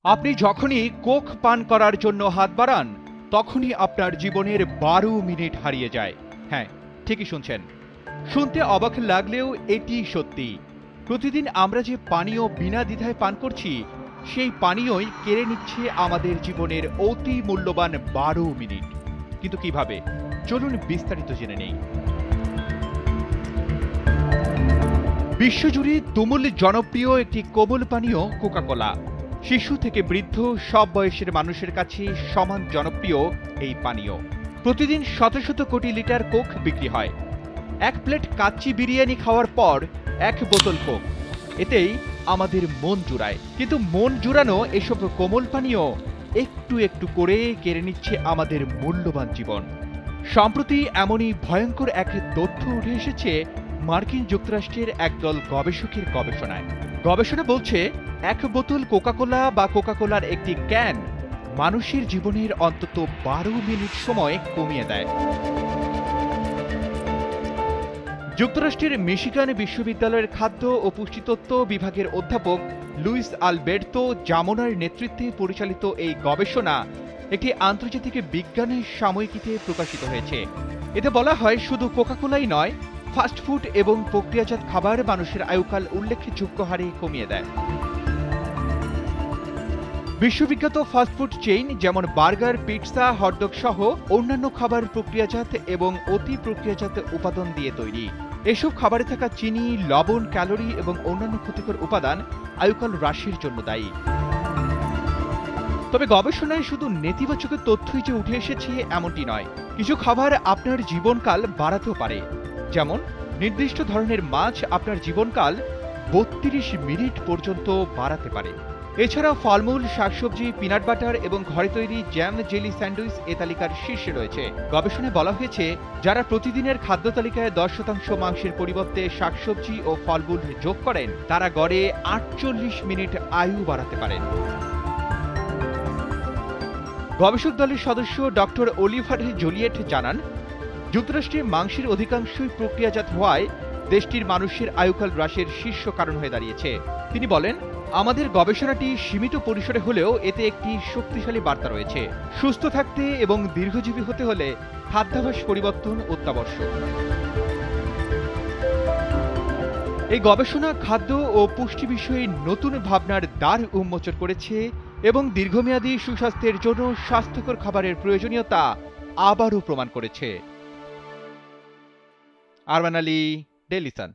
আপনি যখনই কোক পান করার জন্য হাত বাড়ান তখনই আপনার জীবনের 12 মিনিট হারিয়ে যায়। হ্যাঁ, ঠিকই শুনছেন। শুনতে অবাক লাগলেও এটি সত্যি। প্রতিদিন আমরা যে পানীয় বিনা দ্বিধায় পান করছি সেই পানীয়ই কেড়ে নিচ্ছে আমাদের জীবনের অতি মূল্যবান 12 মিনিট। কিন্তু কিভাবে? চলুন বিস্তারিত জেনে নেই। বিশ্বজুড়ে তুমুল জনপ্রিয় একটি কোমল পানীয় কোকা-কোলা। শিশু থেকে বৃদ্ধ সব বয়সের মানুষের কাছে সমান জনপ্রিয় এই পানীয়। প্রতিদিন শত শত কোটি লিটার কোক বিক্রি হয়। এক প্লেট কাচ্চি বিরিয়ানি খাওয়ার পর এক বোতল কোক, এতেই আমাদের মন জুড়ায়। কিন্তু মন জুড়ানো এসব কোমল পানীয় একটু একটু করে কেড়ে নিচ্ছে আমাদের মূল্যবান জীবন। সম্প্রতি এমনই ভয়ঙ্কর এক তথ্য উঠে এসেছে মার্কিন যুক্তরাষ্ট্রের একদল গবেষকের গবেষণায়। গবেষণা বলছে এক বোতল কোকাকোলা বা কোকাকোলার একটি ক্যান মানুষের জীবনের অন্তত 12 মিনিট সময় কমিয়ে দেয়। যুক্তরাষ্ট্রের মিশিগান বিশ্ববিদ্যালয়ের খাদ্য ও পুষ্টিতত্ত্ব বিভাগের অধ্যাপক লুইস আলবের্তো জামোনার নেতৃত্বে পরিচালিত এই গবেষণা একটি আন্তর্জাতিক বিজ্ঞানের সাময়িকীতে প্রকাশিত হয়েছে। এতে বলা হয়, শুধু কোকাকোলাই নয়, ফাস্টফুড এবং প্রক্রিয়াজাত খাবার মানুষের আয়ুকাল উল্লেখযোগ্য হারে কমিয়ে দেয়। বিশ্ববিখ্যাত ফাস্টফুড চেইন যেমন বার্গার, পিৎজা, হটডগ সহ অন্যান্য খাবার প্রক্রিয়াজাত এবং অতি প্রক্রিয়াজাত উপাদান দিয়ে তৈরি। এসব খাবারে থাকা চিনি, লবণ, ক্যালোরি এবং অন্যান্য ক্ষতিকর উপাদান আয়ুকাল হ্রাসের জন্য দায়ী। তবে গবেষণায় শুধু নেতিবাচক তথ্যই যে উঠে এসেছে এমনটি নয়। কিছু খাবার আপনার জীবনকাল বাড়াতেও পারে। যেমন নির্দিষ্ট ধরনের মাছ আপনার জীবনকাল 32 মিনিট পর্যন্ত বাড়াতে পারে। এছাড়া ফলমূল, শাকসবজি, পিনাট বাটার এবং ঘরে তৈরি জ্যাম, জেলি, স্যান্ডউইচ এ তালিকার শীর্ষে রয়েছে। গবেষণায় বলা হয়েছে, যারা প্রতিদিনের খাদ্য তালিকায় 10% মাংসের পরিবর্তে শাকসবজি ও ফলমূল যোগ করেন তারা গড়ে 48 মিনিট আয়ু বাড়াতে পারেন। গবেষক দলের সদস্য ডক্টর অলিভার জুলিয়েট জানান, যুক্তরাষ্ট্রে মাংসের অধিকাংশই প্রক্রিয়াজাত হওয়ায় দেশটির মানুষের আয়ুকাল হ্রাসের শীর্ষ কারণ হয়ে দাঁড়িয়েছে। তিনি বলেন, আমাদের গবেষণাটি সীমিত পরিসরে হলেও এতে একটি শক্তিশালী বার্তা রয়েছে। সুস্থ থাকতে এবং দীর্ঘজীবী হতে হলে খাদ্যাভ্যাস পরিবর্তন অত্যাবশ্যক। এই গবেষণা খাদ্য ও পুষ্টি বিষয়ে নতুন ভাবনার দ্বার উন্মোচন করেছে এবং দীর্ঘমেয়াদী সুস্বাস্থ্যের জন্য স্বাস্থ্যকর খাবারের প্রয়োজনীয়তা আবারও প্রমাণ করেছে। Arman Ali, Daily Sun.